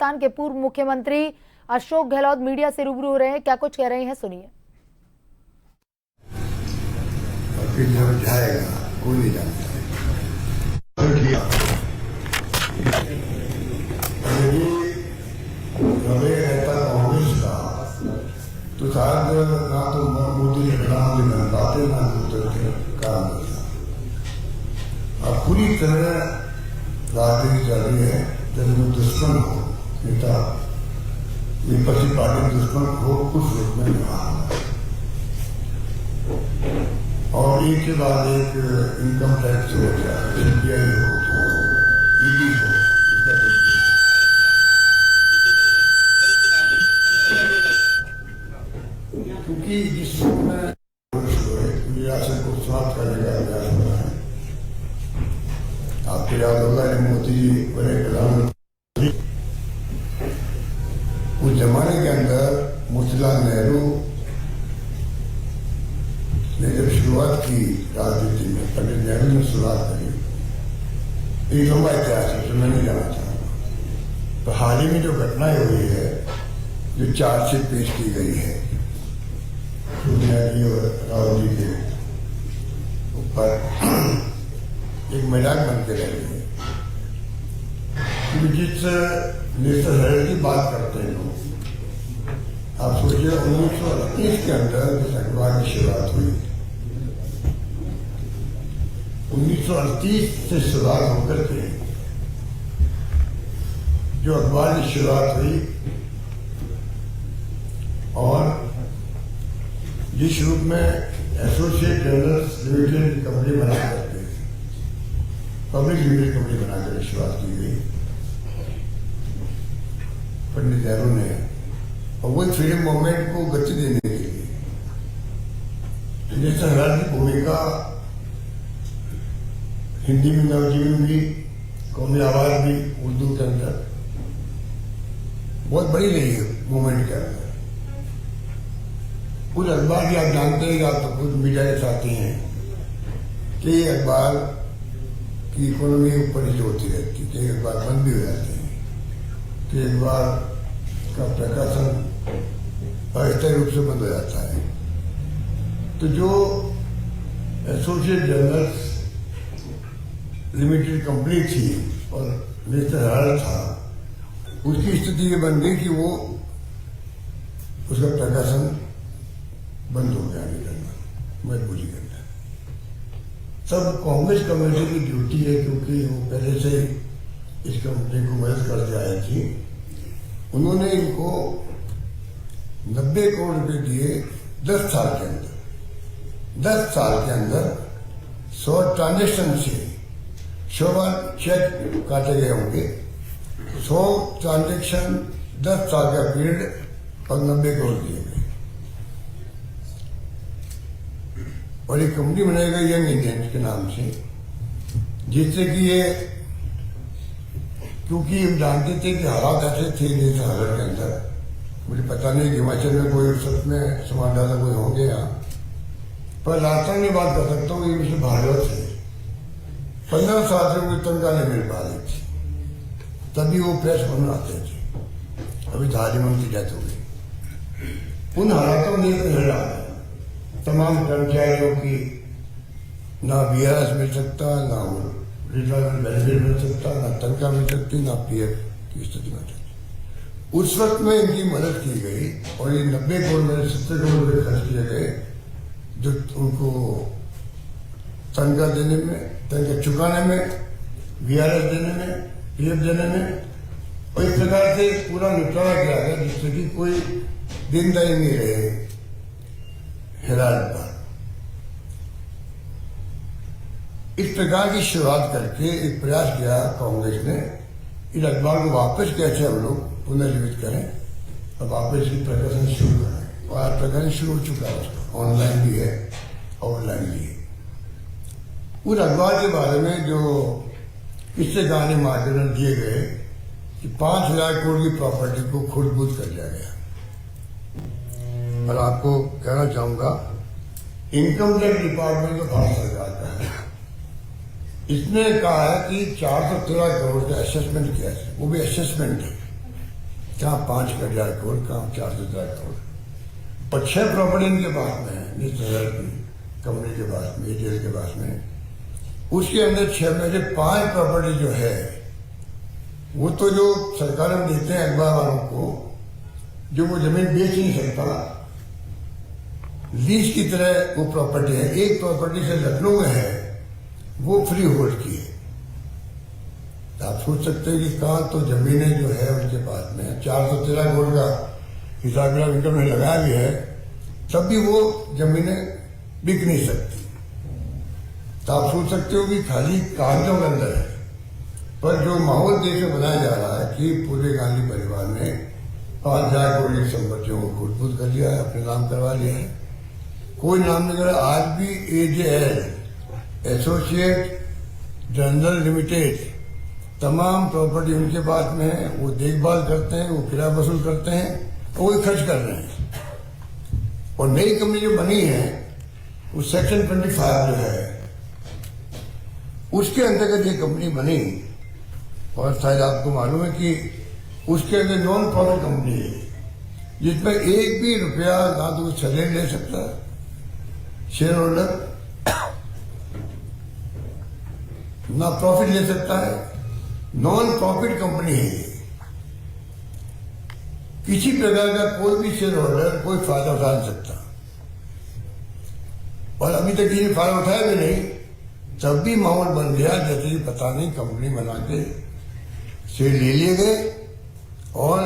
राजस्थान के पूर्व मुख्यमंत्री अशोक गहलोत मीडिया से रूबरू हो रहे हैं। क्या कुछ कह रहे हैं, सुनिए। जाएगा कोई नहीं जानता रहता कांग्रेस का तो शायद ना तो मोदी ने प्रधानमंत्री बन पाते ना काम करता। अब पूरी तरह राजनीति चल रही है। जब दुश्मन हो नेता विपक्षी पार्टी दुश्मन हो कुछ रूप में रहा और एक के बाद एक इनकम टैक्स हो गया, सीबीआई हो, ईडी हो, क्योंकि जिस में रियासत को समाप्त करने का प्रयास हो रहा है। आपको याद होगा जब मोदी जी बने प्रधानमंत्री, उस जमाने के अंदर मोतीलाल नेहरू ने जब शुरुआत की राजनीति में, पंडित नेहरू ने शुरुआत करी। एक लंबा इतिहास है जो मैं नहीं जाना चाहूंगा। तो हाल ही में जो घटनाएं हुई है, जो चार्जशीट पेश की गई है सोनिया जी और राहुल जी के ऊपर, एक मजाक बन के रह गई है। जिस नेशनल हेराल्ड की बात करते हैं लोग, आप सोचिए 1938 के अंदर जिस अखबार की शुरुआत हुई, 1938 से शुरुआत होकर के जो अखबार की शुरुआत हुई और जिस रूप में एसोसिएट जर्नल्स लिमिटेड कंपनी बना करके पब्लिक लिमिटेड कंपनी बनाकर शुरुआत की गई पंडित नेहरू ने, और वो फ्रीडम मूवमेंट को गति देने के लिए नेशनल हेराल्ड की भूमिका हिंदी में नवजीवन भी, कौमी आवाज भी उर्दू के अंदर बहुत बड़ी रही है मूवमेंट के अंदर। कुछ अखबार भी आप जानते हैं कि आप तो खुद मीडिया के साथी हैं कि अखबार की इकोनॉमी ऊपर नीचे होती रहती है, कई अखबार बंद भी हो जाते हैं, कि अखबार का प्रकाशन अस्थायी रूप से बंद हो जाता है। तो जो एसोसिएट जर्नल्स लिमिटेड कंपनी थी और नेशनल हेराल्ड था, उसकी स्थिति ये बन गई कि वो उसका प्रकाशन बंद हो गया, नहीं करना, मजबूरी करना। सब कांग्रेस कमेटी की ड्यूटी है, क्योंकि वो पहले से इस कंपनी को मदद करते आए थी। उन्होंने इनको 90 करोड़ रुपए दिए 10 साल के अंदर। 10 साल के अंदर 100 ट्रांजेक्शन से 100 बार चेक काटे गए होंगे, 100 ट्रांजेक्शन 10 साल का पीरियड और 90 करोड़ दिए गए। और एक कंपनी बनाएगा यंग इंडियंस के नाम से, जिससे कि ये, क्योंकि हम जानते थे कि हालात ऐसे थे नेशनल हेराल्ड के अंदर, मुझे पता नहीं कि हिमाचल में कोई सच में संवाददाता कोई होंगे यहाँ, पर राजस्थान में बात कर सकता हूँ, ये विषय भागवत है। 15 साल से उनकी तनख्वाह नहीं मिल पा रही थी, तभी वो प्रेस बनाते थे। अभी धारीमन की डेथ हो गई। उन हालातों में तमाम कर्मचारियों की ना बीआरएस मिल सकता, ना रिटायरमेंट बेनिफिट मिल सकता, ना तनख्वाह मिल सकती, ना पीएफ की स्थिति मिल सकती। उस वक्त में इनकी मदद की गई और ये 90 करोड़ में 70 करोड़ रुपए खर्च किए गए, जो उनको तनख्वाह देने में, तनख्वाह चुकाने में, बीआरएस देने में, पीएफ देने में, और इस प्रकार से पूरा निपटारा किया गया जिससे कि कोई देनदारी नहीं रहे हेराल्ड पर। इस प्रकार की शुरुआत करके एक प्रयास किया कांग्रेस ने, इस अखबार को वापस कैसे हम लोग पुनर्जीवित करें और वापस इसकी प्रकाशन शुरू करें। और आज प्रकाशन शुरू हो चुका है, उसका ऑनलाइन भी है, ऑफलाइन भी है। उस अखबार के बारे में जो किस्से कहानी मार्केट दिए गए कि 5,000 करोड़ की प्रॉपर्टी को खुर्द-बुर्द कर दिया गया। और आपको कहना चाहूंगा, इनकम टैक्स डिपार्टमेंट तो भारत सरकार का है, इसने कहा है कि 413 करोड़ का असेसमेंट किया है, वो भी असेसमेंट है, कहाँ 5,000 करोड़, कहाँ 400,000 करोड़, पर 6 प्रॉपर्टी इनके पास में है, 20,000 की कंपनी के पास में, ATL के पास में। उसके अंदर 6 में से 5 प्रॉपर्टी जो है वो तो जो सरकार में देते हैं अखबार वालों को, जो वो जमीन बेच नहीं सकता, लीज की तरह वो प्रॉपर्टी है। एक प्रॉपर्टी से लखनऊ में है, वो फ्री होल्ड की है। आप सोच सकते हैं कि कहाँ तो जमीनें जो है उनके पास में 413 करोड़ का हिसाब इनकम में लगाया भी है, तब भी वो जमीनें बिक नहीं सकती। तो आप सोच सकते हो कि खाली कागजों के अंदर है, पर जो माहौल देश में बनाया जा रहा है कि पूरे गांधी परिवार ने 5,000 करोड़ की संपत्तियों को खुद कर लिया है, अपने नाम करवा लिया है, कोई नाम नहीं करा। आज भी AJL एसोसिएट जनरल लिमिटेड तमाम प्रॉपर्टी उनके पास में है, वो देखभाल करते हैं, वो किराया वसूल करते हैं, वो खर्च कर रहे हैं। और नई कंपनी जो बनी है वो सेक्शन 25 जो है उसके अंतर्गत ये कंपनी बनी, और शायद आपको मालूम है कि उसके अंदर नॉन प्रॉफिट कंपनी है, जिसमें एक भी रुपया ना तो सैलरी ले सकता शेयर होल्डर, ना प्रॉफिट ले सकता है, नॉन प्रॉफिट कंपनी है ये। किसी प्रकार का कोई भी शेयर होल्डर कोई फायदा उठा नहीं सकता, और अभी तक किसी ने फायदा उठाया भी नहीं। तब भी माहौल बन गया जैसे कि पता नहीं कंपनी बना के शेयर ले लिए गए और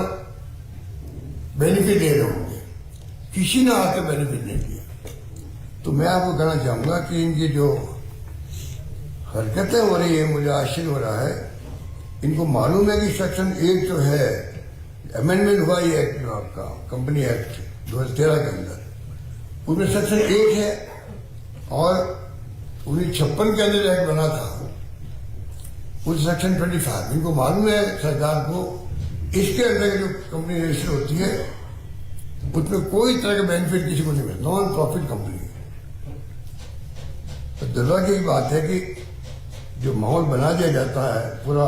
बेनिफिट ले रहे होंगे, किसी ने आकर बेनिफिट नहीं दिया। तो मैं आपको कहना चाहूंगा कि इनकी जो हरकतें हो रही है, मुझे आश्चर्य हो रहा है। इनको मालूम है कि सेक्शन 1 जो है अमेंडमेंट हुआ ये एक्ट में, आपका कंपनी एक्ट 2013 के अंदर, उसमें सेक्शन 1 है, और 1956 के अंदर एक्ट बना था उस सेक्शन 25। इनको मालूम है सरकार को, इसके अंदर जो कंपनी रजिस्टर होती है उसमें कोई तरह का बेनिफिट किसी को नहीं मिलता, नॉन प्रॉफिट कंपनी है। तो दुर्भाग्य की बात है कि जो माहौल बना दिया जाता है पूरा,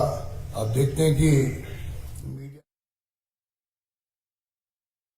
आप देखते हैं कि